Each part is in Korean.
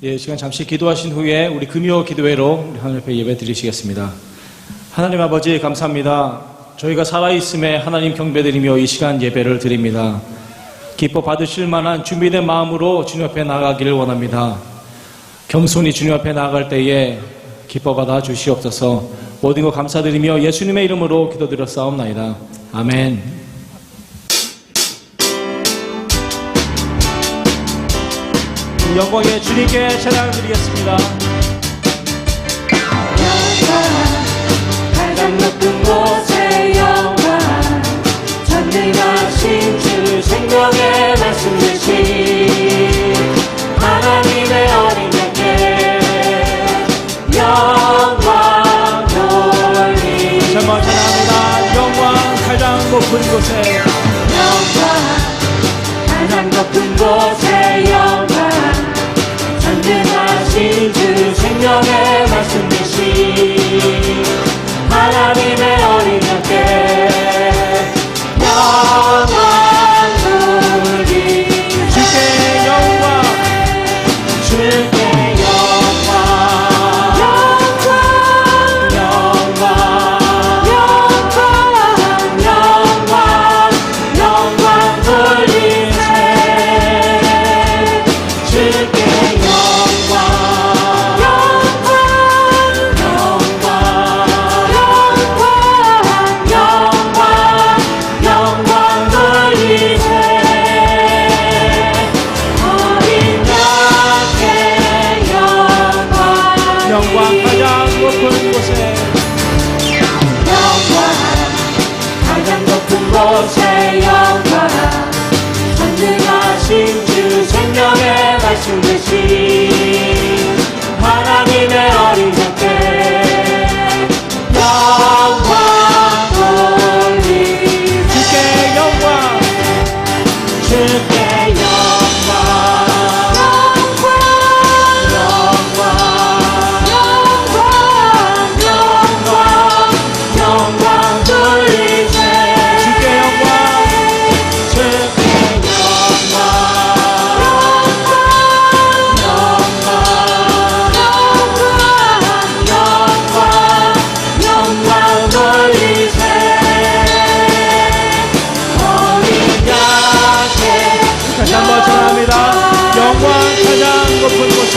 예, 시간 잠시 기도하신 후에 우리 금요 기도회로 우리 하나님 앞에 예배 드리시겠습니다. 하나님 아버지 감사합니다. 저희가 살아있음에 하나님 경배드리며 이 시간 예배를 드립니다. 기뻐 받으실 만한 준비된 마음으로 주님 앞에 나아가기를 원합니다. 겸손히 주님 앞에 나아갈 때에 기뻐 받아 주시옵소서. 모든 것 감사드리며 예수님의 이름으로 기도드렸사옵나이다. 아멘. 영광의 주님께 찬양을 드리겠습니다. 영광 가장 높은 곳에 영광 전능하신 주 생명의 말씀 되신 하나님의 어린 양께 영광 돌리 다시 한번 찬양합니다. 영광 가장 높은 곳에 영광 가장 높은 곳에 영광 전능하신 주 생명의 말씀 되신 하나님의 어린 양께 영광 돌리 주께 영광 주께 영광 영광 돌리세 주께 영광 가장 높은 곳에 가장 높은 곳에 영광 전능하신 주 생명의 말씀 되신 하나님의 어린 양께 영광 돌리 주께 영광 주께 영광 돌리세 주께 영광 영광 돌리세 어린 양께 다시 한번 찬양합니다. 영광 가장 높은 곳에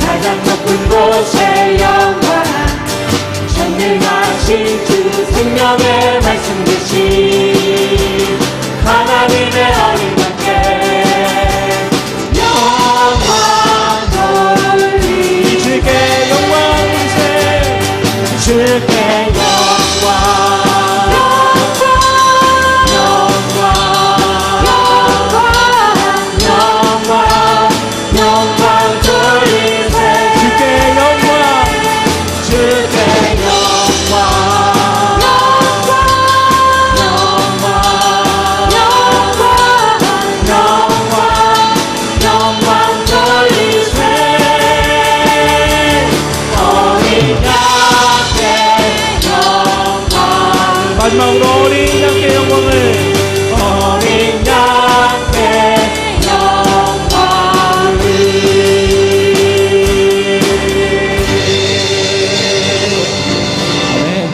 가장 높은 곳에 영광 전능하신 주 생명의 말씀 되신 하나님의 어린 양께 영광 돌리 주께 영광 우리세 주께 영광 돌리세 주께 영광 주께 영광 돌리세 어린 양께 영광 마지막으로 어린 양께 영광을 어린 양께 영광을 아멘.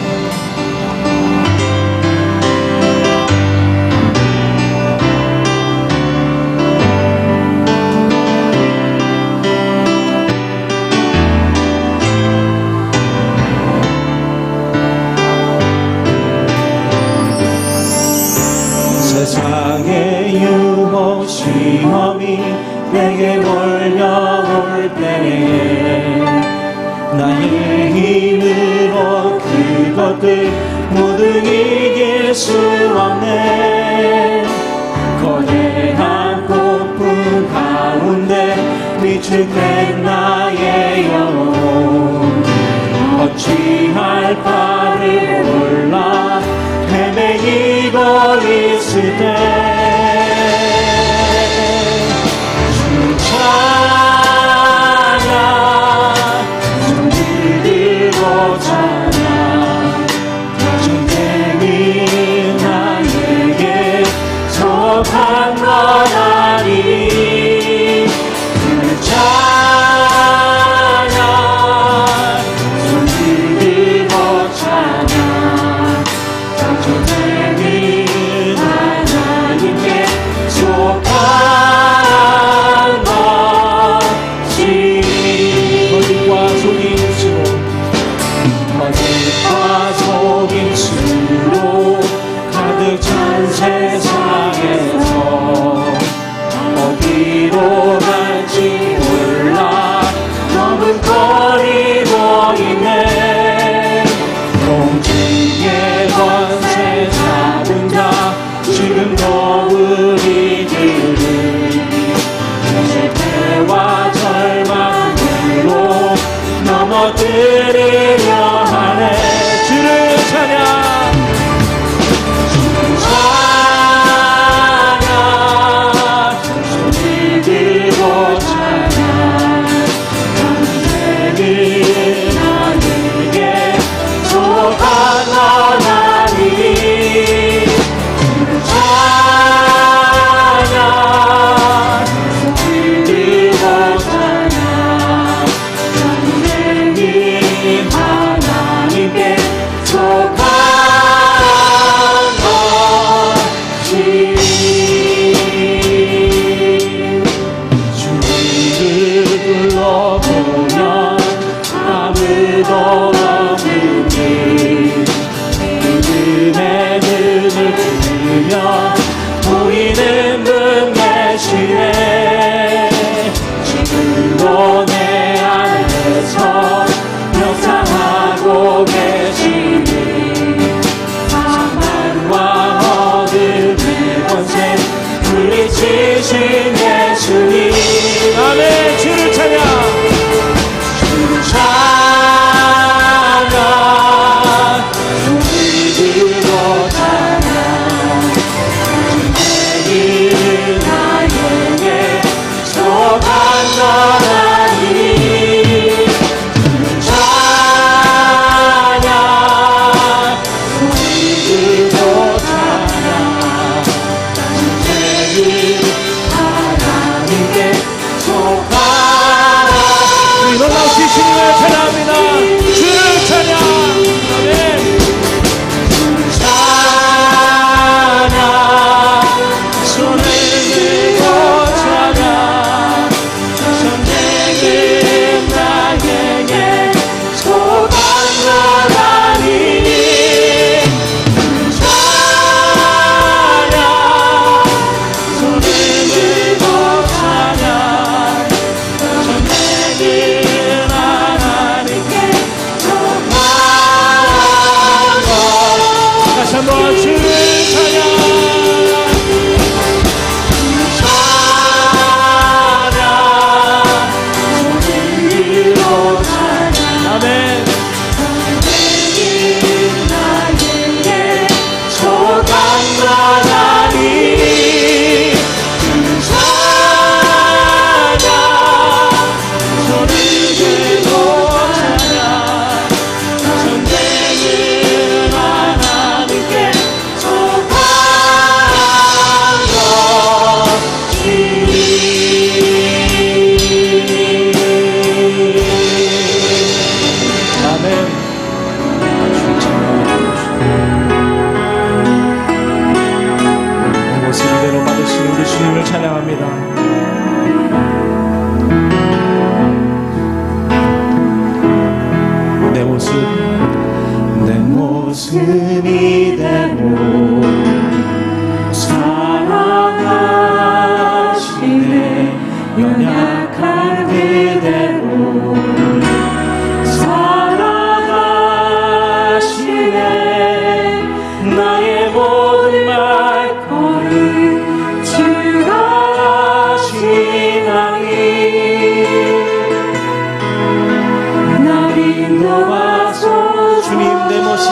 세상의 유혹 시험이 내게 몰려올 때에 나의 힘으로 그것들 모두 이길 수 없네. 거대한 폭풍 가운데 위축된 나의 영혼 어찌할 바를 몰라 헤매이고 있을 때 주 찬양 손을 들고 찬양 전쟁이 나에게 속한 건 아니 권세 잡은 자 지금도 우리들은 실패와 절망으로 넘어뜨리려 하네. 주를 찬양 보이는 분 계시네. 지금도 내 안에서 역사하고 계시네. 사망과 어둠의 권세 물리치신 예수님. 아멘. 주를 찬양 주를 찬양 우리들로 찬양 나에게 속한 너라니. 찬양 우리들도 찬양 전쟁이 하나님께 속하라. 우리 놀라우신 주님을 찬양합니다. 주를 찬양. 아멘. 찬양 손을 들고 찬양 전쟁은 나에게 속한 거라니. 찬양 손을 들고 찬양 전쟁은 하나님께 속한 것. 다시 한번 주를 찬양 아멘. 나에게 속한 거라니. 찬양 손을 들고 찬양 전쟁은 하나님께 속한 아멘. 내 모습 이대로 받으신 우리 주님을 찬양합니다. 내 모습 이대로 사랑하시네. 연약한 그대로 사랑하시네. 나의 모든 말거리 주가 하시나니. 날 인도하소 주님. 내 모습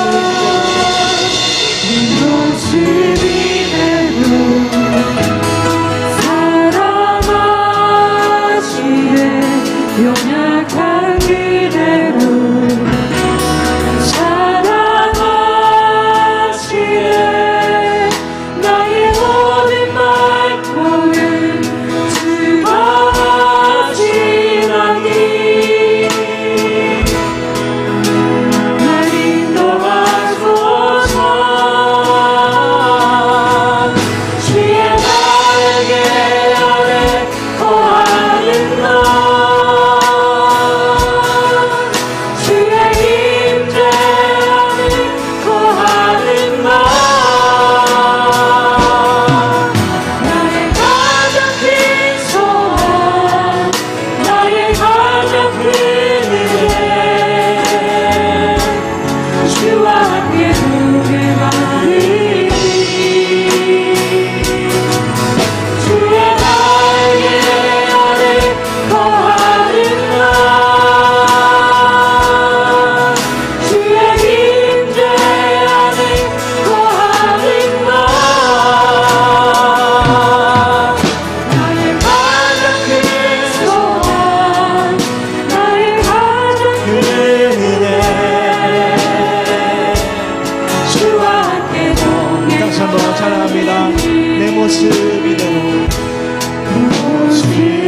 모습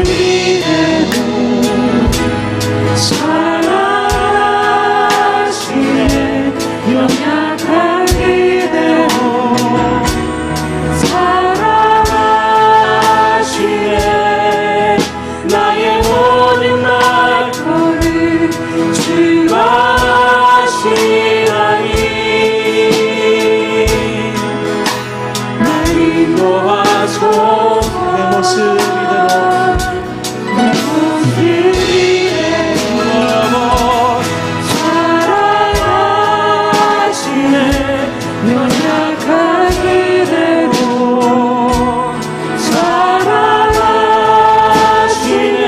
이대로 사랑하시네 연약한 이대로 사랑하시네 나의 모든 말거리 주가 하시나니 날 인도하소 내 모습 이대로 내 모습 이대로 사랑하시네 연약한 이대로 사랑하시네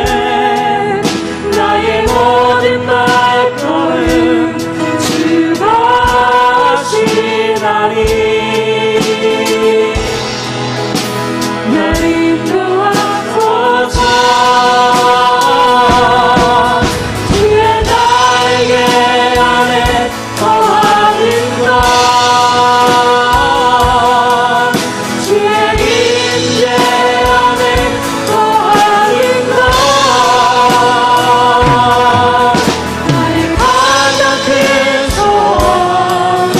나의 모든 발걸음 주가 하시나니 날 인도하소서 주의 날개 안에 거하는 것 주의 임재 안에 거하는 것 나의 가장 큰 소원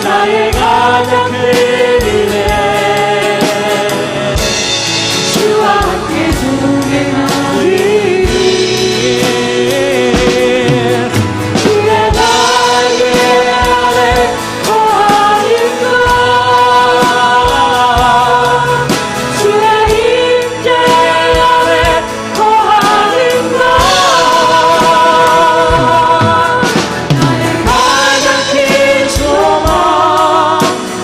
나의 가장 큰 은혜 주와 함께 동행하리 주의 날개 안에 거하는 것 주의 임재 안에 거하는 것 나의 가장 큰 소망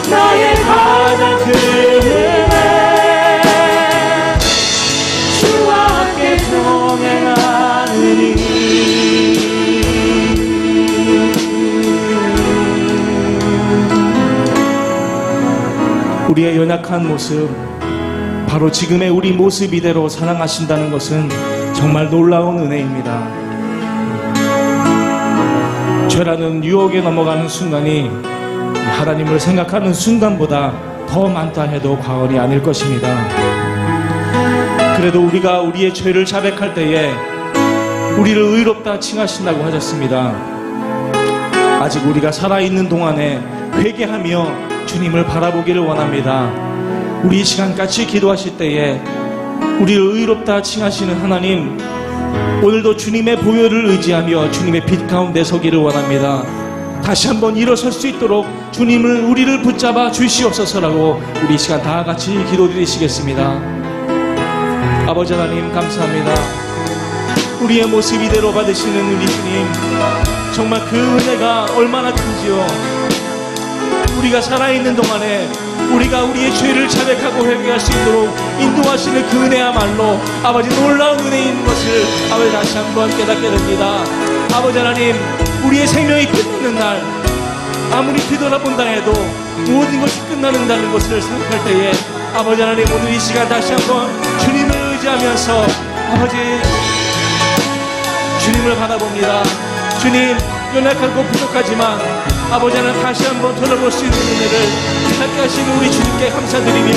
나의 가장 큰 은혜 주와 함께 동행하느니 우리의 연약한 모습, 바로 지금의 우리 모습 이대로 사랑하신다는 것은 정말 놀라운 은혜입니다. 죄라는 유혹에 넘어가는 순간이 하나님을 생각하는 순간보다 더 많다 해도 과언이 아닐 것입니다. 그래도 우리가 우리의 죄를 자백할 때에 우리를 의롭다 칭하신다고 하셨습니다. 아직 우리가 살아있는 동안에 회개하며 주님을 바라보기를 원합니다. 우리 이 시간 같이 기도하실 때에 우리를 의롭다 칭하시는 하나님, 오늘도 주님의 보혈을 의지하며 주님의 빛 가운데 서기를 원합니다. 다시 한번 일어설 수 있도록 주님을 우리를 붙잡아 주시옵소서라고 우리 이 시간 다 같이 기도드리시겠습니다. 아버지 하나님 감사합니다. 우리의 모습 이대로 받으시는 우리 주님, 정말 그 은혜가 얼마나 큰지요. 우리가 살아있는 동안에 우리가 우리의 죄를 자백하고 회개할 수 있도록 인도하시는 그 은혜야말로 아버지 놀라운 은혜인 것을 아버지 다시 한번 깨닫게 됩니다. 아버지 하나님, 우리의 생명이 끝나는 날, 아무리 뒤돌아본다 해도 모든 것이 끝나는다는 것을 생각할 때에 아버지 하나님, 오늘 이 시간 다시 한번 주님을 의지하면서 아버지 주님을 바라봅니다. 주님, 연약하고 부족하지만 아버지 하나님 다시 한번 돌아볼 수 있는 은혜를 함께 하시는 우리 주님께 감사드리며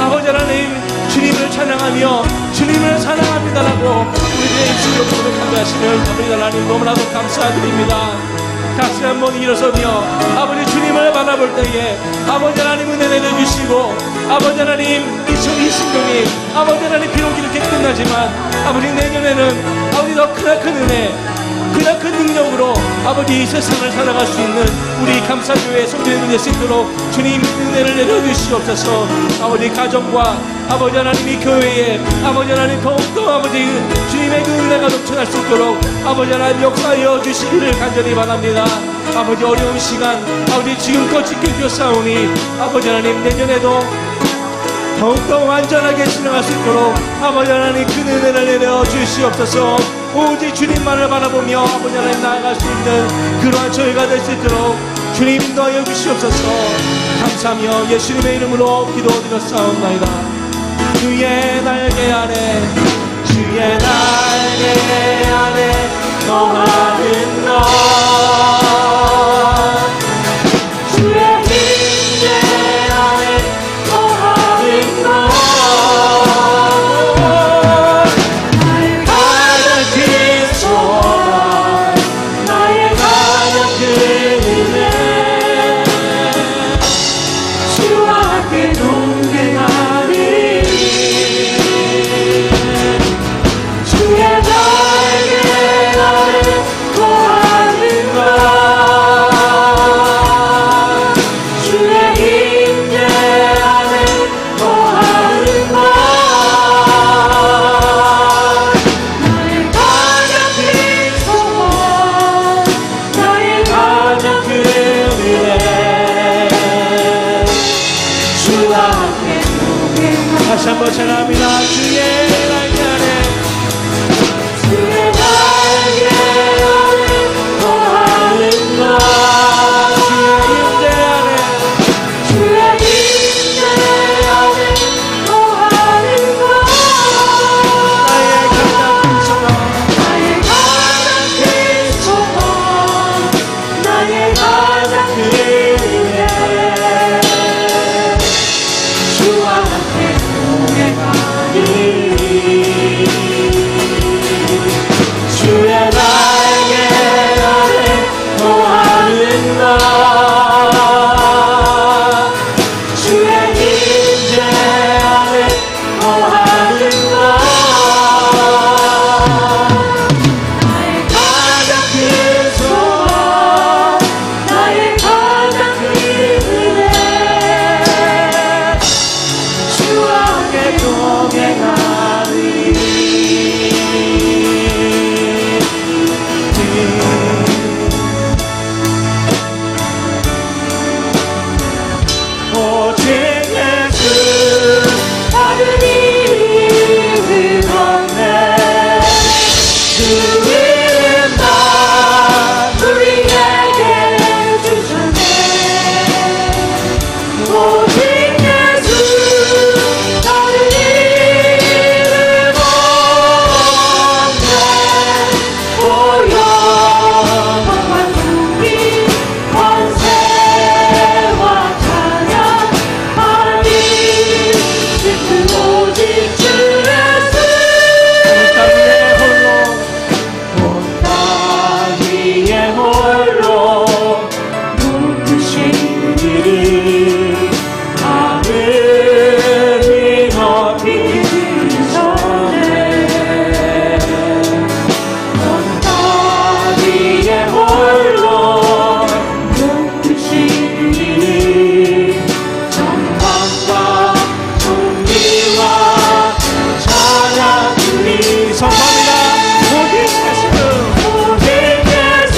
아버지 하나님 주님을 찬양하며 주님을 사랑합니다라고 우리의 입술로 고백하게 하시는 아버지 하나님 너무나도 감사드립니다. 다시 한번 일어서며 아버지 주님을 바라볼 때에 아버지 하나님 은혜 내려주시고 아버지 하나님 2020년이 아버지 하나님 비록 이렇게 끝나지만 아버지 내년에는 아버지 더 크나큰 은혜 그나큰 능력으로 아버지 이 세상을 살아갈 수 있는 우리 감사교회 성도님이 될 수 있도록 주님 은혜를 내려주시옵소서. 아버지 가정과 아버지 하나님 이 교회에 아버지 하나님 더욱더 아버지 주님의 그 은혜가 넘쳐날 수 있도록 아버지 하나님 역사하여 주시기를 간절히 바랍니다. 아버지 어려운 시간 아버지 지금껏 지켜주셨사오니 아버지 하나님 내년에도 더욱더 완전하게 진행할 수 있도록 아버지 하나님 그 은혜를 내려 주시옵소서. 오직 주님만을 바라보며 아버지 하나님 나아갈 수 있는 그러한 저희가 될 수 있도록 주님 인도하여 주시옵소서. 감사하며 예수님의 이름으로 기도드렸사옵나이다. 주의 날개 안에 주의 날개 안에 거하는 것 주의 임재 안에 거하는 것 다시 한번 찬양합니다. 주의 날개 아래 주의 날개 아래 거하는 것 주의 임재 아래 주의 임재 아래 거하는 것 나의 가장 큰 소망 나의 가장 큰 소망 나의 가장 큰 은혜 주와 함께 동행하리 주의 날개 아래 거하는 것 주의 임재 아래 거하는 것 나의 가장 큰 소망 나의 가장 큰 은혜 주와 함께 동행하리 오직 예수 다른 이름은 없네 그 이름만 우리에게 주셨네 오직 예수 다른 이름 없네 오 영광과 승리 권세와 찬양 하니 그 오직 주 예수 온 땅 위에 홀로 누구신 이를 하늘이 높이 주셨네 온 땅 위에 홀로 누구신 이를 영광과 존귀와 찬양 우리 선포합니다. 오직 예수 오직 예수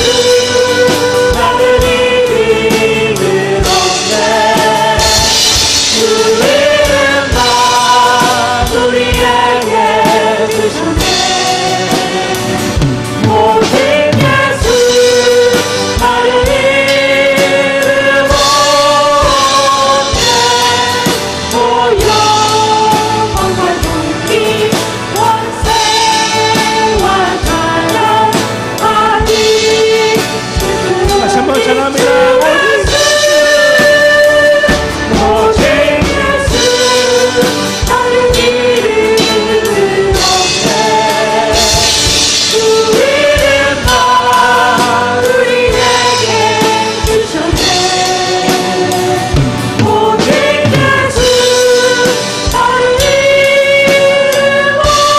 다른 이름은 없네 그 이름만 우리에게 주셨네 오직 예수 다른 이름 없네 오 영광과 존귀 권세와 찬양 하니 다시 한번 찬양합니다. 오직 예수 다른 이름은 없네 그 이름만 우리에게 주셨네 오직 예수 다른 이름 없네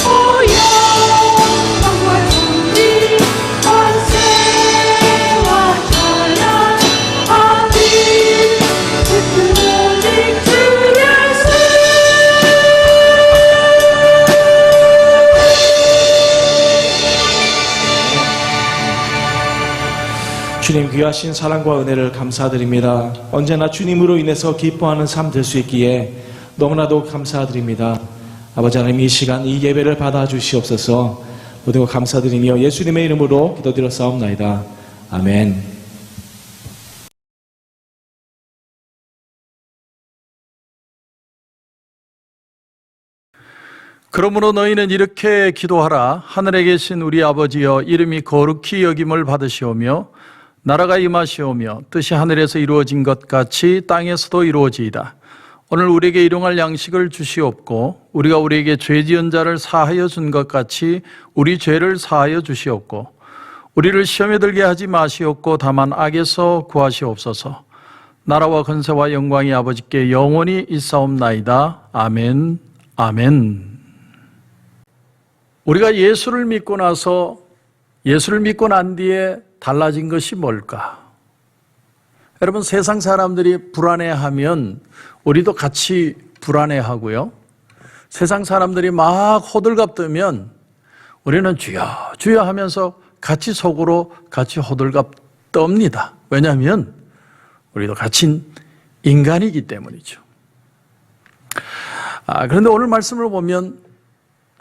오 영광과 존귀 권세와 찬양 하니 그 오직 주 예수 주님 귀하신 사랑과 은혜를 감사드립니다. 언제나 주님으로 인해서 기뻐하는 삶 될 수 있기에 너무나도 감사드립니다. 아버지 하나님 이 시간 이 예배를 받아주시옵소서. 모든 것 감사드리며 예수님의 이름으로 기도드렸사옵나이다. 아멘. 그러므로 너희는 이렇게 기도하라. 하늘에 계신 우리 아버지여, 이름이 거룩히 여김을 받으시오며 나라가 임하시오며 뜻이 하늘에서 이루어진 것 같이 땅에서도 이루어지이다. 오늘 우리에게 일용할 양식을 주시옵고 우리가 우리에게 죄 지은 자를 사하여 준 것 같이 우리 죄를 사하여 주시옵고 우리를 시험에 들게 하지 마시옵고 다만 악에서 구하시옵소서. 나라와 권세와 영광이 아버지께 영원히 있사옵나이다. 아멘. 아멘. 우리가 예수를 믿고 나서 예수를 믿고 난 뒤에 달라진 것이 뭘까? 여러분, 세상 사람들이 불안해하면 우리도 같이 불안해하고요. 세상 사람들이 막 호들갑 떠면 우리는 주여 주여 하면서 같이 속으로 같이 호들갑 떱니다. 왜냐하면 우리도 같이 인간이기 때문이죠. 그런데 오늘 말씀을 보면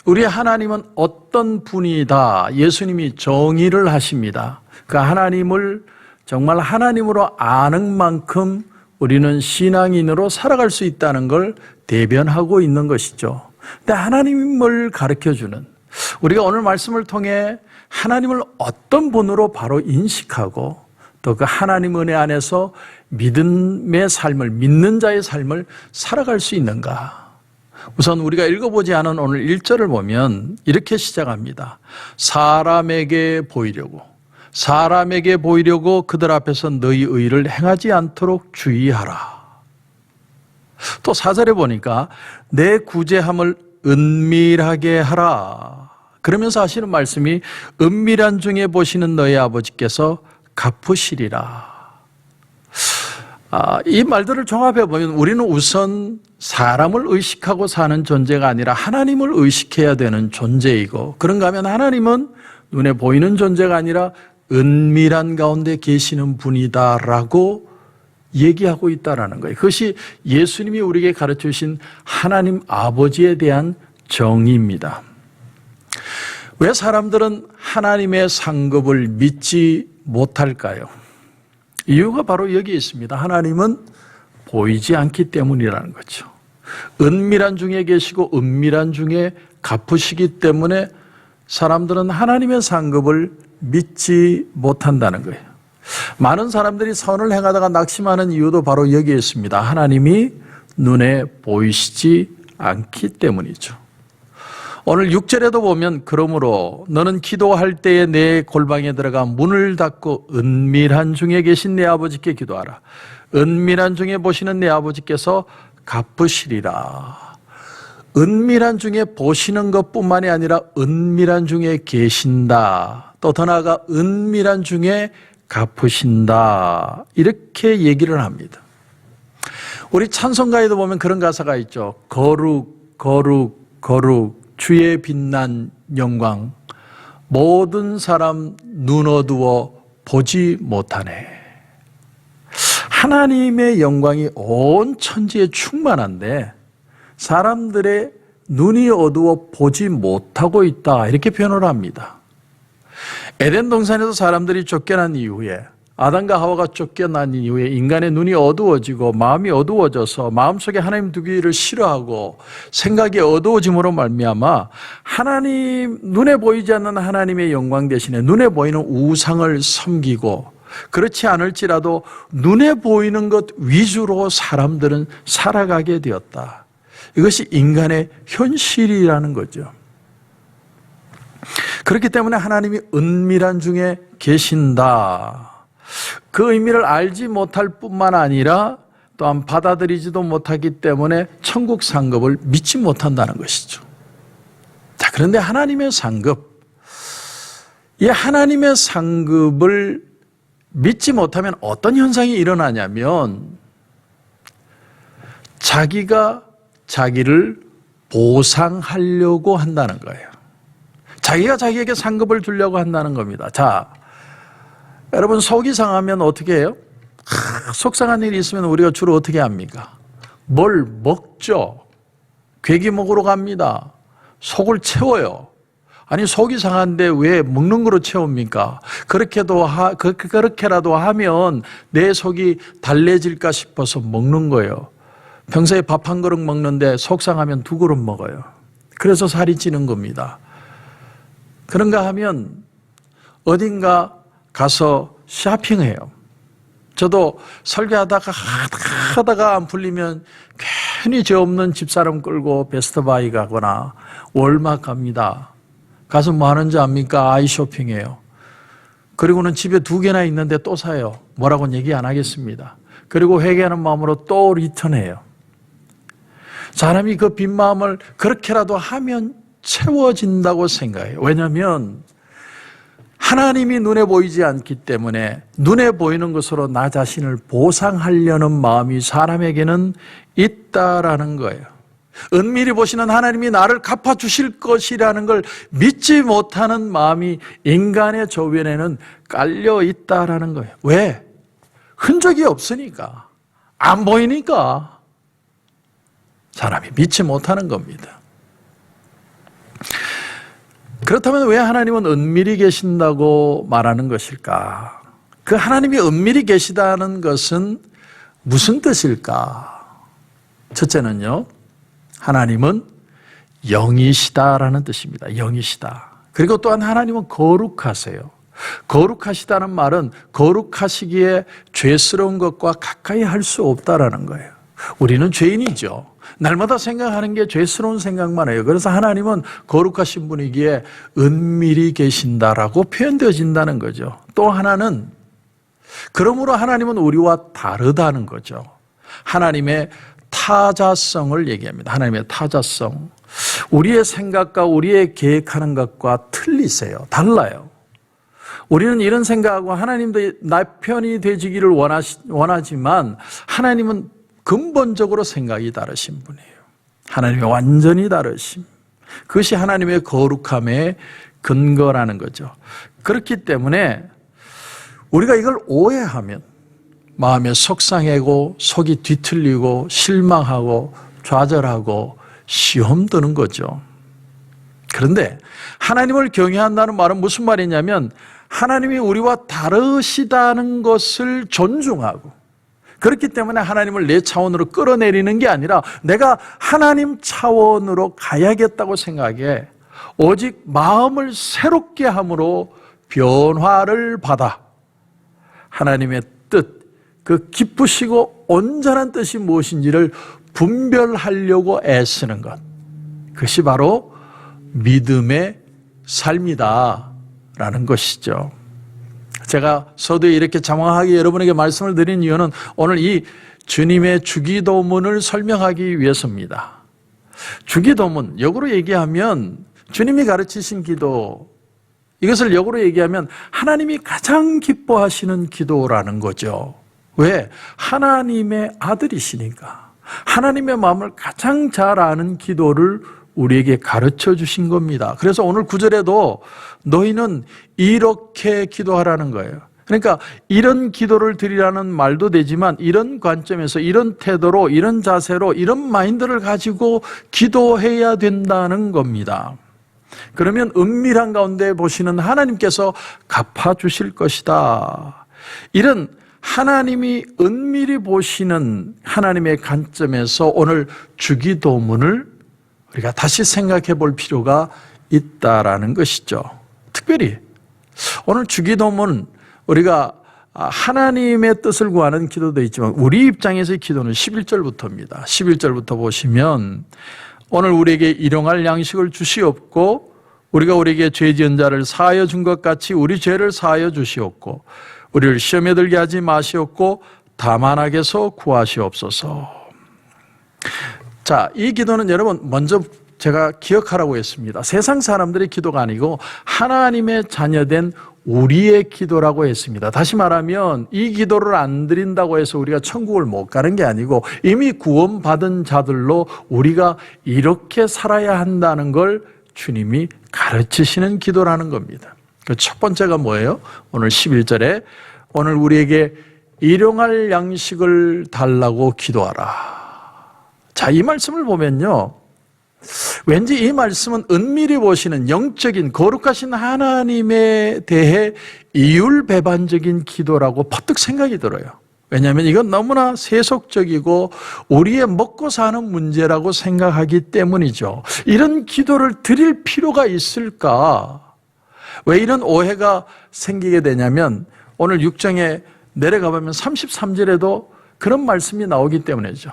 우리 하나님은 어떤 분이다. 예수님이 정의를 하십니다. 그 하나님을 정말 하나님으로 아는 만큼 우리는 신앙인으로 살아갈 수 있다는 걸 대변하고 있는 것이죠. 근데 하나님을 가르쳐주는, 우리가 오늘 말씀을 통해 하나님을 어떤 분으로 바로 인식하고 또 그 하나님 은혜 안에서 믿음의 삶을, 믿는 자의 삶을 살아갈 수 있는가? 우선 우리가 읽어보지 않은 오늘 1절을 보면 이렇게 시작합니다. 사람에게 보이려고 그들 앞에서 너희 의를 행하지 않도록 주의하라. 또 4절에 보니까 내 구제함을 은밀하게 하라. 그러면서 하시는 말씀이 은밀한 중에 보시는 너희 아버지께서 갚으시리라. 이 말들을 종합해 보면 우리는 우선 사람을 의식하고 사는 존재가 아니라 하나님을 의식해야 되는 존재이고, 그런가 하면 하나님은 눈에 보이는 존재가 아니라 은밀한 가운데 계시는 분이다라고 얘기하고 있다라는 거예요. 그것이 예수님이 우리에게 가르쳐 주신 하나님 아버지에 대한 정의입니다. 왜 사람들은 하나님의 상급을 믿지 못할까요? 이유가 바로 여기에 있습니다. 하나님은 보이지 않기 때문이라는 거죠. 은밀한 중에 계시고 은밀한 중에 갚으시기 때문에 사람들은 하나님의 상급을 믿지 못한다는 거예요. 많은 사람들이 선을 행하다가 낙심하는 이유도 바로 여기에 있습니다. 하나님이 눈에 보이시지 않기 때문이죠. 오늘 6절에도 보면 그러므로 너는 기도할 때에 내 골방에 들어가 문을 닫고 은밀한 중에 계신 내 아버지께 기도하라. 은밀한 중에 보시는 내 아버지께서 갚으시리라. 은밀한 중에 보시는 것뿐만이 아니라 은밀한 중에 계신다. 또 더 나아가 은밀한 중에 갚으신다. 이렇게 얘기를 합니다. 우리 찬송가에도 보면 그런 가사가 있죠. 거룩 거룩 거룩 주의 빛난 영광 모든 사람 눈 어두워 보지 못하네. 하나님의 영광이 온 천지에 충만한데 사람들의 눈이 어두워 보지 못하고 있다, 이렇게 표현을 합니다. 에덴 동산에서 사람들이 쫓겨난 이후에, 아담과 하와가 쫓겨난 이후에 인간의 눈이 어두워지고 마음이 어두워져서 마음속에 하나님 두기를 싫어하고 생각이 어두워짐으로 말미암아 하나님, 눈에 보이지 않는 하나님의 영광 대신에 눈에 보이는 우상을 섬기고, 그렇지 않을지라도 눈에 보이는 것 위주로 사람들은 살아가게 되었다. 이것이 인간의 현실이라는 거죠. 그렇기 때문에 하나님이 은밀한 중에 계신다. 그 의미를 알지 못할 뿐만 아니라 또한 받아들이지도 못하기 때문에 천국 상급을 믿지 못한다는 것이죠. 자, 그런데 하나님의 상급, 이 하나님의 상급을 믿지 못하면 어떤 현상이 일어나냐면 자기가 자기를 보상하려고 한다는 거예요. 자기가 자기에게 상급을 주려고 한다는 겁니다. 자, 여러분 속이 상하면 어떻게 해요? 속상한 일이 있으면 우리가 주로 어떻게 합니까? 뭘 먹죠. 괴기 먹으러 갑니다. 속을 채워요. 아니 속이 상한데 왜 먹는 거로 채웁니까? 그렇게라도 하면 내 속이 달래질까 싶어서 먹는 거예요. 평소에 밥 한 그릇 먹는데 속상하면 2그릇 먹어요. 그래서 살이 찌는 겁니다. 그런가 하면 어딘가 가서 쇼핑해요. 저도 설교하다가 안 풀리면 괜히 죄 없는 집사람 끌고 베스트바이 가거나 월마트 갑니다. 가서 뭐 하는지 압니까? 아이 쇼핑해요. 그리고는 집에 2개나 있는데 또 사요. 뭐라고는 얘기 안 하겠습니다. 그리고 회개하는 마음으로 또 리턴해요. 사람이 그 빈 마음을 그렇게라도 하면 채워진다고 생각해요. 왜냐하면 하나님이 눈에 보이지 않기 때문에 눈에 보이는 것으로 나 자신을 보상하려는 마음이 사람에게는 있다라는 거예요. 은밀히 보시는 하나님이 나를 갚아주실 것이라는 걸 믿지 못하는 마음이 인간의 조변에는 깔려 있다라는 거예요. 왜? 흔적이 없으니까. 안 보이니까 사람이 믿지 못하는 겁니다. 그렇다면 왜 하나님은 은밀히 계신다고 말하는 것일까? 그 하나님이 은밀히 계시다는 것은 무슨 뜻일까? 첫째는요, 하나님은 영이시다라는 뜻입니다. 영이시다. 그리고 또한 하나님은 거룩하세요. 거룩하시다는 말은 거룩하시기에 죄스러운 것과 가까이 할 수 없다라는 거예요. 우리는 죄인이죠. 날마다 생각하는 게 죄스러운 생각만 해요. 그래서 하나님은 거룩하신 분이기에 은밀히 계신다라고 표현되어진다는 거죠. 또 하나는 그러므로 하나님은 우리와 다르다는 거죠. 하나님의 타자성을 얘기합니다. 하나님의 타자성. 우리의 생각과 우리의 계획하는 것과 틀리세요. 달라요. 우리는 이런 생각하고 하나님도 나 편이 되지기를 원하지만 하나님은 근본적으로 생각이 다르신 분이에요. 하나님이 완전히 다르심. 그것이 하나님의 거룩함의 근거라는 거죠. 그렇기 때문에 우리가 이걸 오해하면 마음에 속상하고 속이 뒤틀리고 실망하고 좌절하고 시험 드는 거죠. 그런데 하나님을 경외한다는 말은 무슨 말이냐면 하나님이 우리와 다르시다는 것을 존중하고 그렇기 때문에 하나님을 내 차원으로 끌어내리는 게 아니라 내가 하나님 차원으로 가야겠다고 생각해 오직 마음을 새롭게 함으로 변화를 받아 하나님의 뜻, 그 기쁘시고 온전한 뜻이 무엇인지를 분별하려고 애쓰는 것. 그것이 바로 믿음의 삶이다라는 것이죠. 제가 서두에 이렇게 장황하게 여러분에게 말씀을 드린 이유는 오늘 이 주님의 주기도문을 설명하기 위해서입니다. 주기도문, 역으로 얘기하면 주님이 가르치신 기도, 이것을 역으로 얘기하면 하나님이 가장 기뻐하시는 기도라는 거죠. 왜? 하나님의 아들이시니까. 하나님의 마음을 가장 잘 아는 기도를 우리에게 가르쳐 주신 겁니다. 그래서 오늘 9절에도 너희는 이렇게 기도하라는 거예요. 그러니까 이런 기도를 드리라는 말도 되지만 이런 관점에서 이런 태도로 이런 자세로 이런 마인드를 가지고 기도해야 된다는 겁니다. 그러면 은밀한 가운데 보시는 하나님께서 갚아주실 것이다. 이런 하나님이 은밀히 보시는 하나님의 관점에서 오늘 주기도문을 우리가 다시 생각해 볼 필요가 있다라는 것이죠. 특별히 오늘 주기도문 우리가 하나님의 뜻을 구하는 기도도 있지만 우리 입장에서의 기도는 11절부터입니다. 11절부터 보시면 오늘 우리에게 일용할 양식을 주시옵고 우리가 우리에게 죄 지은 자를 사하여 준 것 같이 우리 죄를 사하여 주시옵고 우리를 시험에 들게 하지 마시옵고 다만 악에서 구하시옵소서. 자, 이 기도는 여러분 먼저 제가 기억하라고 했습니다. 세상 사람들의 기도가 아니고 하나님의 자녀된 우리의 기도라고 했습니다. 다시 말하면 이 기도를 안 드린다고 해서 우리가 천국을 못 가는 게 아니고 이미 구원받은 자들로 우리가 이렇게 살아야 한다는 걸 주님이 가르치시는 기도라는 겁니다. 그 첫 번째가 뭐예요? 오늘 11절에 오늘 우리에게 일용할 양식을 달라고 기도하라. 자, 이 말씀을 보면요. 왠지 이 말씀은 은밀히 보시는 영적인 거룩하신 하나님에 대해 이율배반적인 기도라고 퍼뜩 생각이 들어요. 왜냐하면 이건 너무나 세속적이고 우리의 먹고 사는 문제라고 생각하기 때문이죠. 이런 기도를 드릴 필요가 있을까? 왜 이런 오해가 생기게 되냐면 오늘 6장에 내려가 보면 33절에도 그런 말씀이 나오기 때문이죠.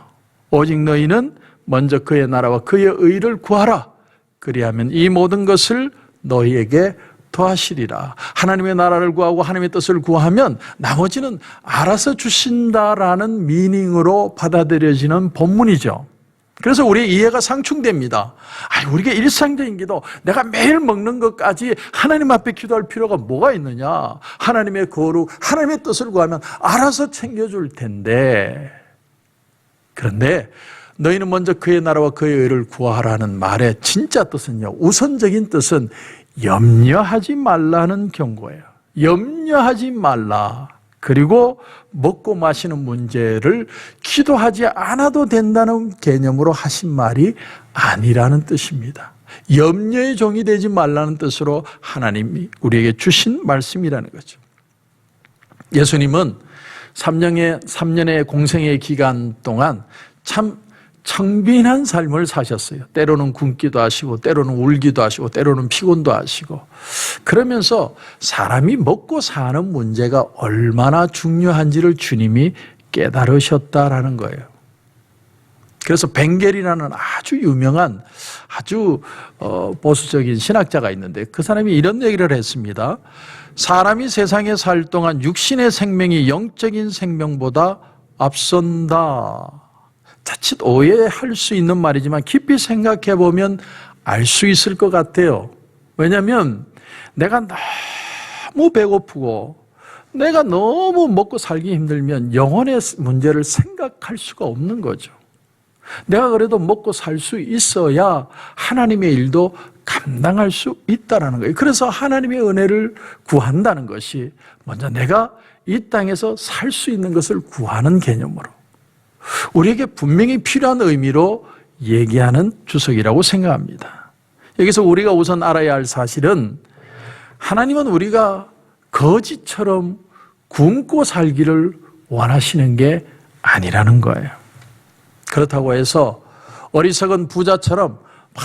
오직 너희는 먼저 그의 나라와 그의 의를 구하라. 그리하면 이 모든 것을 너희에게 더하시리라. 하나님의 나라를 구하고 하나님의 뜻을 구하면 나머지는 알아서 주신다라는 미닝으로 받아들여지는 본문이죠. 그래서 우리의 이해가 상충됩니다. 우리가 일상적인 기도, 내가 매일 먹는 것까지 하나님 앞에 기도할 필요가 뭐가 있느냐. 하나님의 거룩, 하나님의 뜻을 구하면 알아서 챙겨줄 텐데. 그런데 너희는 먼저 그의 나라와 그의 의를 구하라는 말의 진짜 뜻은요, 우선적인 뜻은 염려하지 말라는 경고예요. 염려하지 말라. 그리고 먹고 마시는 문제를 기도하지 않아도 된다는 개념으로 하신 말이 아니라는 뜻입니다. 염려의 종이 되지 말라는 뜻으로 하나님이 우리에게 주신 말씀이라는 거죠. 예수님은 3년의 공생의 기간 동안 참 청빈한 삶을 사셨어요. 때로는 굶기도 하시고 때로는 울기도 하시고 때로는 피곤도 하시고, 그러면서 사람이 먹고 사는 문제가 얼마나 중요한지를 주님이 깨달으셨다라는 거예요. 그래서 벵겔이라는 아주 유명한 아주 보수적인 신학자가 있는데 그 사람이 이런 얘기를 했습니다. 사람이 세상에 살 동안 육신의 생명이 영적인 생명보다 앞선다. 자칫 오해할 수 있는 말이지만 깊이 생각해 보면 알 수 있을 것 같아요. 왜냐하면 내가 너무 배고프고 내가 너무 먹고 살기 힘들면 영혼의 문제를 생각할 수가 없는 거죠. 내가 그래도 먹고 살 수 있어야 하나님의 일도 감당할 수 있다는 거예요. 그래서 하나님의 은혜를 구한다는 것이 먼저 내가 이 땅에서 살 수 있는 것을 구하는 개념으로 우리에게 분명히 필요한 의미로 얘기하는 주석이라고 생각합니다. 여기서 우리가 우선 알아야 할 사실은 하나님은 우리가 거지처럼 굶고 살기를 원하시는 게 아니라는 거예요. 그렇다고 해서 어리석은 부자처럼 막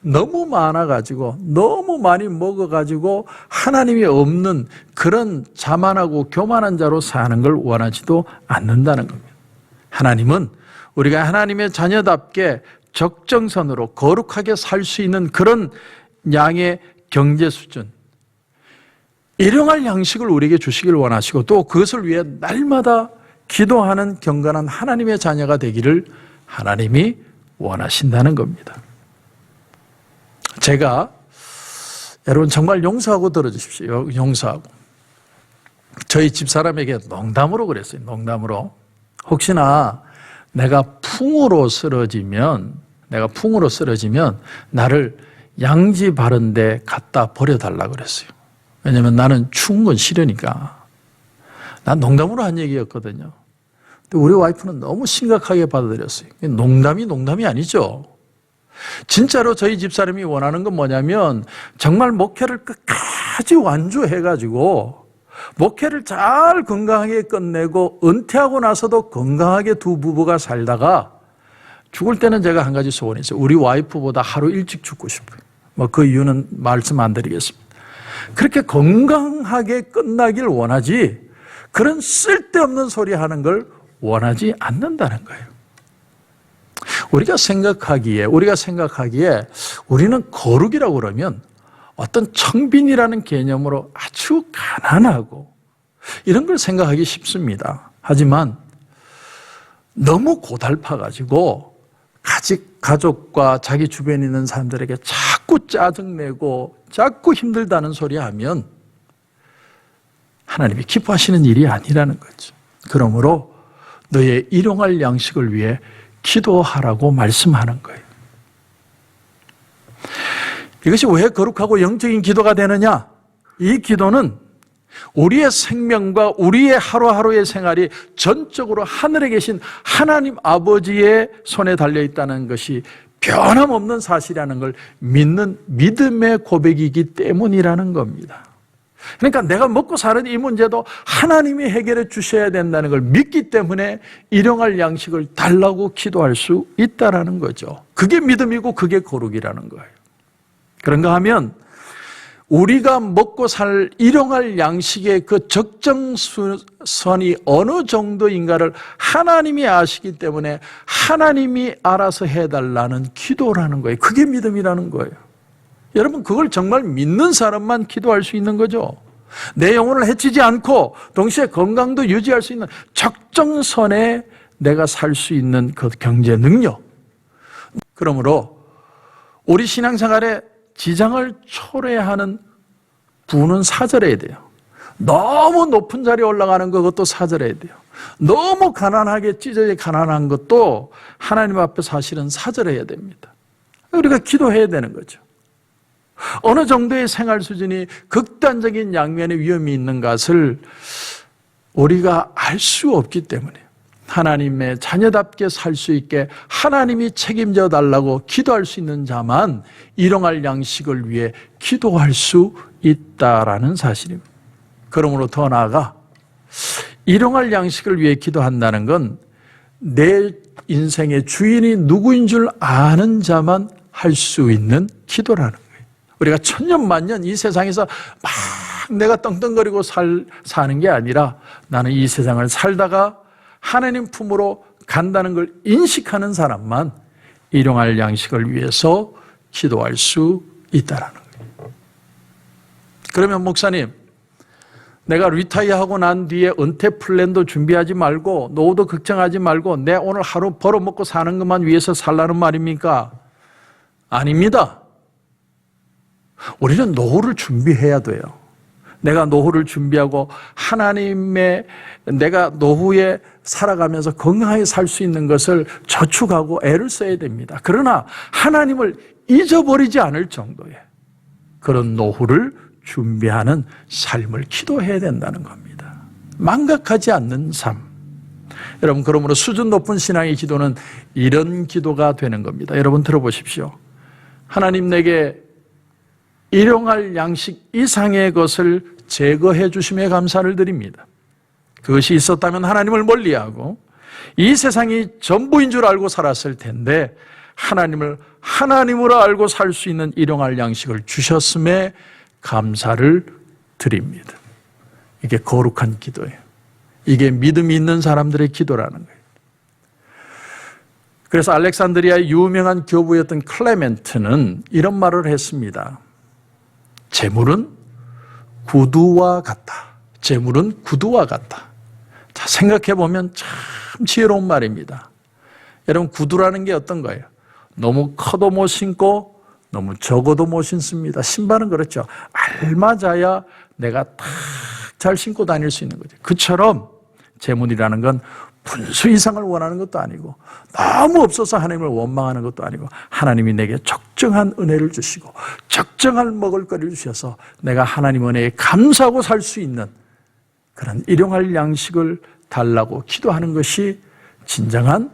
너무 많아가지고 너무 많이 먹어가지고 하나님이 없는 그런 자만하고 교만한 자로 사는 걸 원하지도 않는다는 겁니다. 하나님은 우리가 하나님의 자녀답게 적정선으로 거룩하게 살 수 있는 그런 양의 경제 수준, 일용할 양식을 우리에게 주시길 원하시고 또 그것을 위해 날마다 기도하는 경건한 하나님의 자녀가 되기를 하나님이 원하신다는 겁니다. 제가 여러분 정말 용서하고 들어주십시오. 용서하고. 저희 집사람에게 농담으로 그랬어요. 농담으로. 혹시나 내가 풍으로 쓰러지면 나를 양지 바른 데 갖다 버려달라고 그랬어요. 왜냐하면 나는 추운 건 싫으니까. 난 농담으로 한 얘기였거든요. 근데 우리 와이프는 너무 심각하게 받아들였어요. 농담이 아니죠. 진짜로 저희 집사람이 원하는 건 뭐냐면 정말 목회를 끝까지 완주해가지고 목회를 잘 건강하게 끝내고 은퇴하고 나서도 건강하게 두 부부가 살다가 죽을 때는 제가 한 가지 소원이 있어요. 우리 와이프보다 하루 일찍 죽고 싶어요. 그 이유는 말씀 안 드리겠습니다. 그렇게 건강하게 끝나길 원하지 그런 쓸데없는 소리 하는 걸 원하지 않는다는 거예요. 우리가 생각하기에 우리는 거룩이라고 그러면 어떤 청빈이라는 개념으로 아주 가난하고 이런 걸 생각하기 쉽습니다. 하지만 너무 고달파가지고 가족과 자기 주변에 있는 사람들에게 자꾸 짜증내고 자꾸 힘들다는 소리 하면 하나님이 기뻐하시는 일이 아니라는 거죠. 그러므로 너의 일용할 양식을 위해 기도하라고 말씀하는 거예요. 이것이 왜 거룩하고 영적인 기도가 되느냐? 이 기도는 우리의 생명과 우리의 하루하루의 생활이 전적으로 하늘에 계신 하나님 아버지의 손에 달려있다는 것이 변함없는 사실이라는 걸 믿는 믿음의 고백이기 때문이라는 겁니다. 그러니까 내가 먹고 사는 이 문제도 하나님이 해결해 주셔야 된다는 걸 믿기 때문에 일용할 양식을 달라고 기도할 수 있다는 거죠. 그게 믿음이고 그게 거룩이라는 거예요. 그런가 하면 우리가 먹고 살 일용할 양식의 그 적정선이 어느 정도인가를 하나님이 아시기 때문에 하나님이 알아서 해달라는 기도라는 거예요. 그게 믿음이라는 거예요. 여러분 그걸 정말 믿는 사람만 기도할 수 있는 거죠. 내 영혼을 해치지 않고 동시에 건강도 유지할 수 있는 적정선에 내가 살 수 있는 그 경제 능력. 그러므로 우리 신앙생활에 지장을 초래하는 부는 사절해야 돼요. 너무 높은 자리에 올라가는 것도 사절해야 돼요. 너무 가난하게 찢어져 가난한 것도 하나님 앞에 사실은 사절해야 됩니다. 우리가 기도해야 되는 거죠. 어느 정도의 생활 수준이 극단적인 양면의 위험이 있는 것을 우리가 알 수 없기 때문에 하나님의 자녀답게 살 수 있게 하나님이 책임져 달라고 기도할 수 있는 자만 일용할 양식을 위해 기도할 수 있다라는 사실입니다. 그러므로 더 나아가 일용할 양식을 위해 기도한다는 건 내 인생의 주인이 누구인 줄 아는 자만 할 수 있는 기도라는 거예요. 우리가 천년만년 이 세상에서 막 내가 떵떵거리고 사는 게 아니라 나는 이 세상을 살다가 하나님 품으로 간다는 걸 인식하는 사람만 일용할 양식을 위해서 기도할 수 있다라는 거예요. 그러면 목사님, 내가 리타이어하고 난 뒤에 은퇴 플랜도 준비하지 말고 노후도 걱정하지 말고 내 오늘 하루 벌어먹고 사는 것만 위해서 살라는 말입니까? 아닙니다. 우리는 노후를 준비해야 돼요. 내가 노후를 준비하고 내가 노후에 살아가면서 건강하게 살 수 있는 것을 저축하고 애를 써야 됩니다. 그러나 하나님을 잊어버리지 않을 정도의 그런 노후를 준비하는 삶을 기도해야 된다는 겁니다. 망각하지 않는 삶. 여러분, 그러므로 수준 높은 신앙의 기도는 이런 기도가 되는 겁니다. 여러분 들어보십시오. 하나님, 내게 일용할 양식 이상의 것을 제거해 주심에 감사를 드립니다. 그것이 있었다면 하나님을 멀리하고 이 세상이 전부인 줄 알고 살았을 텐데 하나님을 하나님으로 알고 살 수 있는 일용할 양식을 주셨음에 감사를 드립니다. 이게 거룩한 기도예요. 이게 믿음이 있는 사람들의 기도라는 거예요. 그래서 알렉산드리아의 유명한 교부였던 클레멘트는 이런 말을 했습니다. 재물은 구두와 같다. 재물은 구두와 같다. 자, 생각해 보면 참 지혜로운 말입니다. 여러분, 구두라는 게 어떤 거예요? 너무 커도 못 신고 너무 적어도 못 신습니다. 신발은 그렇죠. 알맞아야 내가 딱 잘 신고 다닐 수 있는 거죠. 그처럼 재물이라는 건 분수 이상을 원하는 것도 아니고 너무 없어서 하나님을 원망하는 것도 아니고 하나님이 내게 적정한 은혜를 주시고 적정한 먹을거리를 주셔서 내가 하나님 은혜에 감사하고 살 수 있는 그런 일용할 양식을 달라고 기도하는 것이 진정한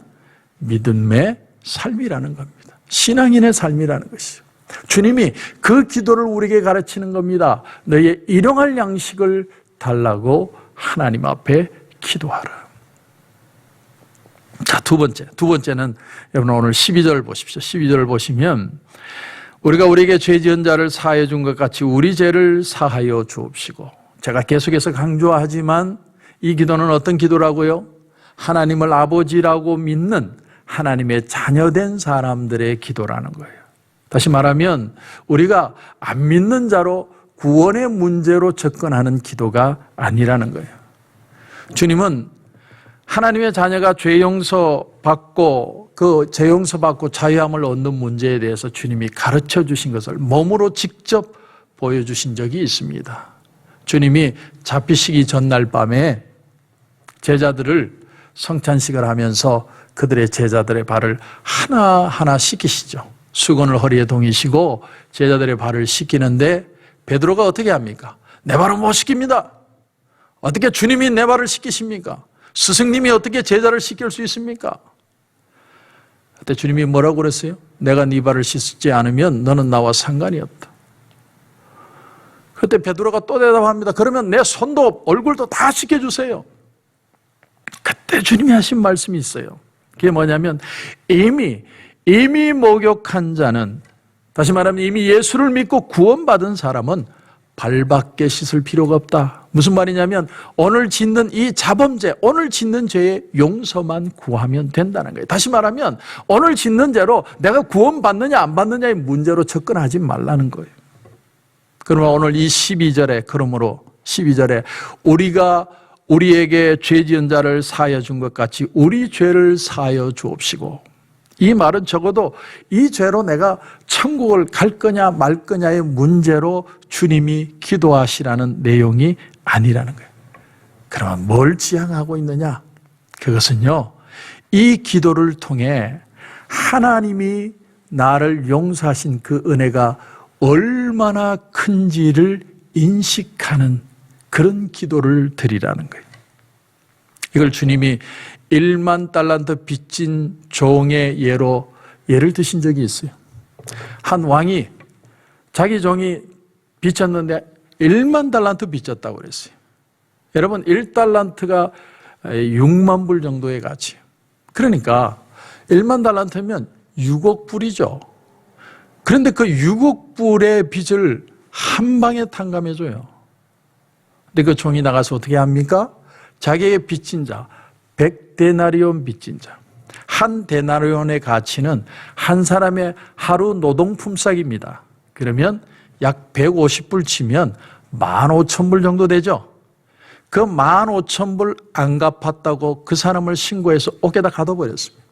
믿음의 삶이라는 겁니다. 신앙인의 삶이라는 것이죠. 주님이 그 기도를 우리에게 가르치는 겁니다. 너희의 일용할 양식을 달라고 하나님 앞에 기도하라. 자, 두 번째는 여러분 오늘 12절 보십시오. 12절을 보시면 우리가 우리에게 죄 지은 자를 사하여 준 것 같이 우리 죄를 사하여 주옵시고. 제가 계속해서 강조하지만 이 기도는 어떤 기도라고요? 하나님을 아버지라고 믿는 하나님의 자녀된 사람들의 기도라는 거예요. 다시 말하면 우리가 안 믿는 자로 구원의 문제로 접근하는 기도가 아니라는 거예요. 주님은 하나님의 자녀가 죄 용서받고 그 죄 용서받고 자유함을 얻는 문제에 대해서 주님이 가르쳐 주신 것을 몸으로 직접 보여주신 적이 있습니다. 주님이 잡히시기 전날 밤에 제자들을 성찬식을 하면서 그들의 제자들의 발을 하나하나 씻기시죠. 수건을 허리에 동이시고 제자들의 발을 씻기는데 베드로가 어떻게 합니까? 내 발은 못 씻깁니다. 어떻게 주님이 내 발을 씻기십니까? 스승님이 어떻게 제자를 씻길 수 있습니까? 그때 주님이 뭐라고 그랬어요? 내가 네 발을 씻지 않으면 너는 나와 상관이 없다. 그때 베드로가 또 대답합니다. 그러면 내 손도 얼굴도 다 씻겨주세요. 그때 주님이 하신 말씀이 있어요. 그게 뭐냐면 이미 목욕한 자는, 다시 말하면 이미 예수를 믿고 구원받은 사람은 발밖에 씻을 필요가 없다. 무슨 말이냐면 오늘 짓는 이 자범죄, 오늘 짓는 죄의 용서만 구하면 된다는 거예요. 다시 말하면 오늘 짓는 죄로 내가 구원받느냐 안 받느냐의 문제로 접근하지 말라는 거예요. 그러면 오늘 이 12절에 그러므로 12절에 우리가 우리에게 죄 지은 자를 사하여 준 것 같이 우리 죄를 사하여 주옵시고, 이 말은 적어도 이 죄로 내가 천국을 갈 거냐 말 거냐의 문제로 주님이 기도하시라는 내용이 아니라는 거예요. 그러면 뭘 지향하고 있느냐? 그것은요, 이 기도를 통해 하나님이 나를 용서하신 그 은혜가 얼마나 큰지를 인식하는 그런 기도를 드리라는 거예요. 이걸 주님이 1만 달란트 빚진 종의 예를 드신 적이 있어요. 한 왕이 자기 종이 빚졌는데 1만 달란트 빚졌다고 그랬어요. 여러분 1달란트가 6만 불 정도의 가치예요. 그러니까 1만 달란트면 6억 불이죠. 그런데 그 6억 불의 빚을 한 방에 탕감해줘요. 근데 그 종이 나가서 어떻게 합니까? 자기에게 빚진 자, 100데나리온 빚진 자. 한 데나리온의 가치는 한 사람의 하루 노동품삯입니다. 그러면 약 150불 치면 15,000불 정도 되죠. 그 15,000불 안 갚았다고 그 사람을 신고해서 옥에다 가둬버렸습니다.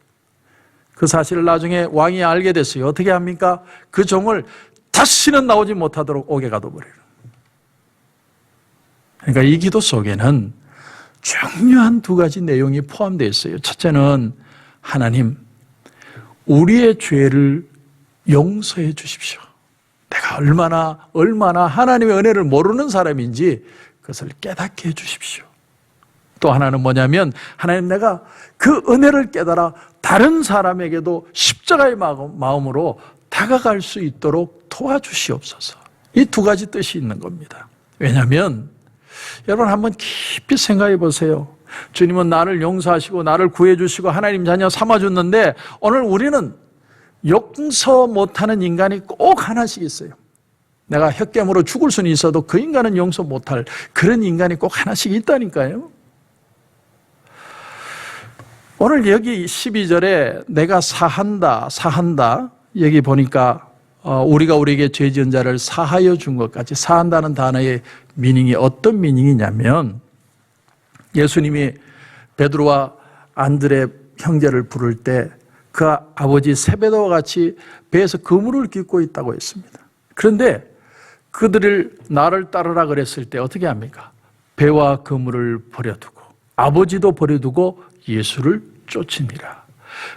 그 사실을 나중에 왕이 알게 됐어요. 어떻게 합니까? 그 종을 다시는 나오지 못하도록 옥에 가둬버려요. 그러니까 이 기도 속에는 중요한 두 가지 내용이 포함되어 있어요. 첫째는 하나님, 우리의 죄를 용서해 주십시오. 내가 얼마나 하나님의 은혜를 모르는 사람인지 그것을 깨닫게 해 주십시오. 또 하나는 뭐냐면 하나님, 내가 그 은혜를 깨달아 다른 사람에게도 십자가의 마음으로 다가갈 수 있도록 도와주시옵소서. 이 두 가지 뜻이 있는 겁니다. 왜냐하면 여러분 한번 깊이 생각해 보세요. 주님은 나를 용서하시고 나를 구해주시고 하나님 자녀 삼아줬는데 오늘 우리는 용서 못하는 인간이 꼭 하나씩 있어요. 내가 홧김으로 죽을 수는 있어도 그 인간은 용서 못할 그런 인간이 꼭 하나씩 있다니까요. 오늘 여기 12절에 내가 사한다 여기 보니까 우리가 우리에게 죄 지은 자를 사하여 준 것 같이, 사한다는 단어의 미닝이 어떤 미닝이냐면 예수님이 베드로와 안드레 형제를 부를 때 그 아버지 세베대와 같이 배에서 그물을 깃고 있다고 했습니다. 그런데 그들을 나를 따르라 그랬을 때 어떻게 합니까? 배와 그물을 버려두고 아버지도 버려두고 예수를 쫓으니라.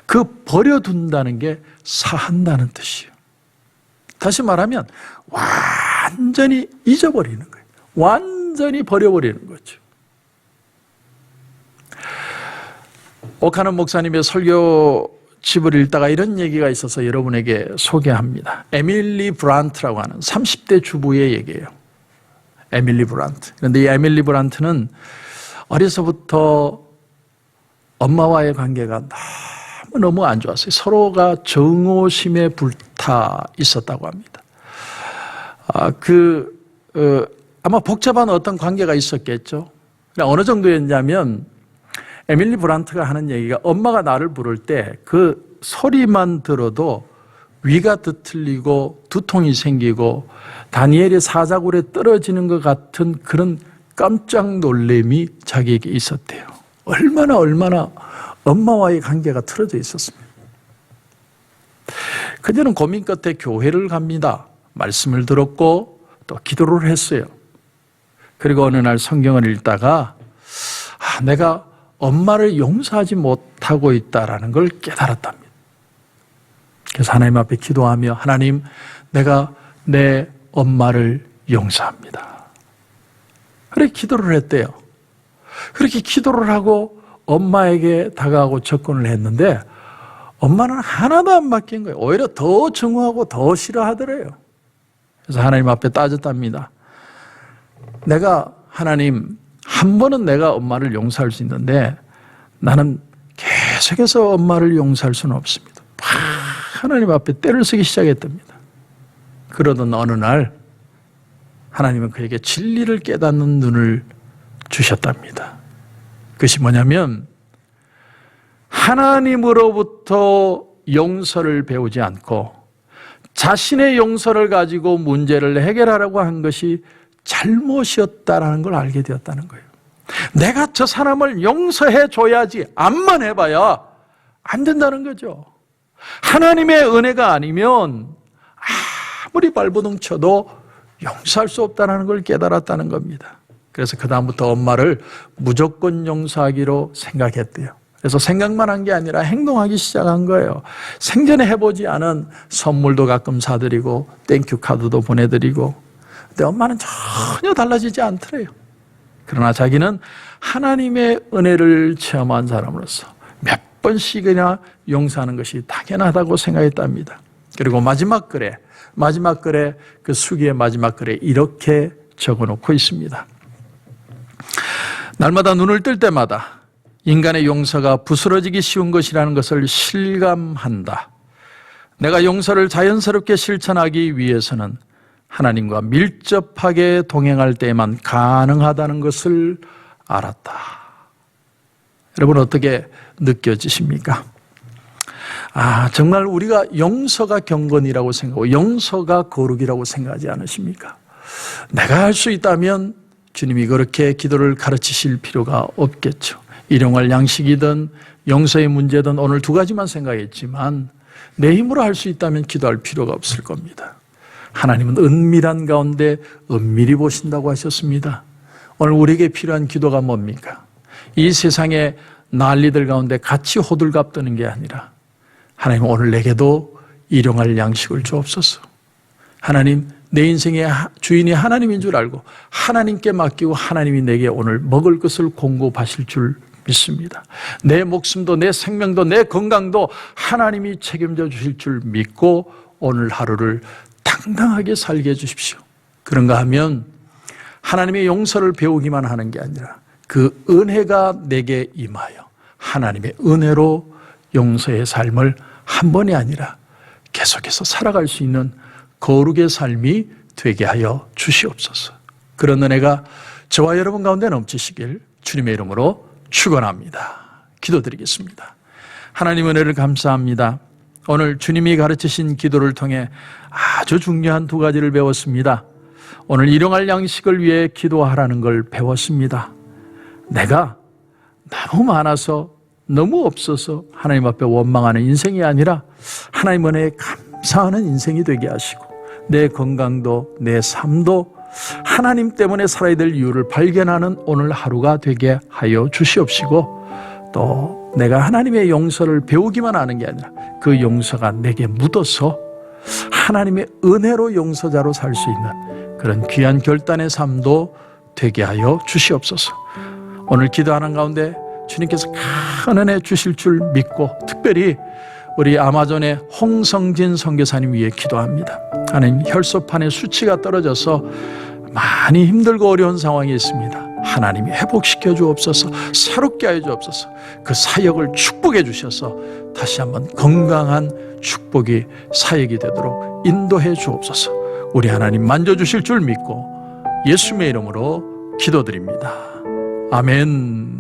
그 버려둔다는 게 사한다는 뜻이에요. 다시 말하면 완전히 잊어버리는 거예요. 완전히 버려버리는 거죠. 오카는 목사님의 설교집을 읽다가 이런 얘기가 있어서 여러분에게 소개합니다. 에밀리 브란트라고 하는 30대 주부의 얘기예요. 에밀리 브란트. 그런데 이 에밀리 브란트는 어려서부터 엄마와의 관계가 너무 안 좋았어요. 서로가 정오심에 불타 있었다고 합니다. 아마 복잡한 어떤 관계가 있었겠죠. 어느 정도였냐면 에밀리 브란트가 하는 얘기가 엄마가 나를 부를 때 그 소리만 들어도 위가 뒤틀리고 두통이 생기고 다니엘의 사자굴에 떨어지는 것 같은 그런 깜짝 놀람이 자기에게 있었대요. 얼마나 엄마와의 관계가 틀어져 있었습니다. 그녀는 고민 끝에 교회를 갑니다. 말씀을 들었고 또 기도를 했어요. 그리고 어느 날 성경을 읽다가 내가 엄마를 용서하지 못하고 있다는 걸 깨달았답니다. 그래서 하나님 앞에 기도하며 하나님, 내가 내 엄마를 용서합니다. 그렇게 기도를 했대요. 그렇게 기도를 하고 엄마에게 다가가고 접근을 했는데 엄마는 하나도 안 바뀐 거예요. 오히려 더 증오하고 더 싫어하더래요. 그래서 하나님 앞에 따졌답니다. 내가 하나님, 한 번은 내가 엄마를 용서할 수 있는데 나는 계속해서 엄마를 용서할 수는 없습니다. 하나님 앞에 떼를 쓰기 시작했답니다. 그러던 어느 날 하나님은 그에게 진리를 깨닫는 눈을 주셨답니다. 그것이 뭐냐면 하나님으로부터 용서를 배우지 않고 자신의 용서를 가지고 문제를 해결하려고 한 것이 잘못이었다는 걸 알게 되었다는 거예요. 내가 저 사람을 용서해 줘야지 암만 해봐야 안 된다는 거죠. 하나님의 은혜가 아니면 아무리 발버둥 쳐도 용서할 수 없다는 걸 깨달았다는 겁니다. 그래서 그 다음부터 엄마를 무조건 용서하기로 생각했대요. 그래서 생각만 한 게 아니라 행동하기 시작한 거예요. 생전에 해보지 않은 선물도 가끔 사드리고 땡큐 카드도 보내드리고. 근데 엄마는 전혀 달라지지 않더래요. 그러나 자기는 하나님의 은혜를 체험한 사람으로서 몇 번씩이나 용서하는 것이 당연하다고 생각했답니다. 그리고 마지막 글에 그 수기의 마지막 글에 이렇게 적어놓고 있습니다. 날마다 눈을 뜰 때마다 인간의 용서가 부스러지기 쉬운 것이라는 것을 실감한다. 내가 용서를 자연스럽게 실천하기 위해서는 하나님과 밀접하게 동행할 때에만 가능하다는 것을 알았다. 여러분 어떻게 느껴지십니까? 정말 우리가 용서가 경건이라고 생각하고 용서가 거룩이라고 생각하지 않으십니까? 내가 할 수 있다면 주님이 그렇게 기도를 가르치실 필요가 없겠죠. 일용할 양식이든 용서의 문제든 오늘 두 가지만 생각했지만 내 힘으로 할 수 있다면 기도할 필요가 없을 겁니다. 하나님은 은밀한 가운데 은밀히 보신다고 하셨습니다. 오늘 우리에게 필요한 기도가 뭡니까? 이 세상의 난리들 가운데 같이 호들갑 떠는 게 아니라 하나님 오늘 내게도 일용할 양식을 주옵소서. 하나님 내 인생의 주인이 하나님인 줄 알고 하나님께 맡기고 하나님이 내게 오늘 먹을 것을 공급하실 줄 믿습니다. 내 목숨도 내 생명도 내 건강도 하나님이 책임져 주실 줄 믿고 오늘 하루를 당당하게 살게 해주십시오. 그런가 하면 하나님의 용서를 배우기만 하는 게 아니라 그 은혜가 내게 임하여 하나님의 은혜로 용서의 삶을 한 번이 아니라 계속해서 살아갈 수 있는 거룩의 삶이 되게 하여 주시옵소서. 그런 은혜가 저와 여러분 가운데 넘치시길 주님의 이름으로 축원합니다. 기도드리겠습니다. 하나님 은혜를 감사합니다. 오늘 주님이 가르치신 기도를 통해 아주 중요한 두 가지를 배웠습니다. 오늘 일용할 양식을 위해 기도하라는 걸 배웠습니다. 내가 너무 많아서 너무 없어서 하나님 앞에 원망하는 인생이 아니라 하나님 은혜에 감사하는 인생이 되게 하시고 내 건강도 내 삶도 하나님 때문에 살아야 될 이유를 발견하는 오늘 하루가 되게 하여 주시옵시고 또 내가 하나님의 용서를 배우기만 하는 게 아니라 그 용서가 내게 묻어서 하나님의 은혜로 용서자로 살 수 있는 그런 귀한 결단의 삶도 되게 하여 주시옵소서. 오늘 기도하는 가운데 주님께서 큰 은혜 주실 줄 믿고 특별히 우리 아마존의 홍성진 선교사님 위해 기도합니다. 하나님 혈소판의 수치가 떨어져서 많이 힘들고 어려운 상황에 있습니다. 하나님이 회복시켜 주옵소서. 새롭게 하여 주옵소서. 그 사역을 축복해 주셔서 다시 한번 건강한 축복이 사역이 되도록 인도해 주옵소서. 우리 하나님 만져주실 줄 믿고 예수님의 이름으로 기도드립니다. 아멘.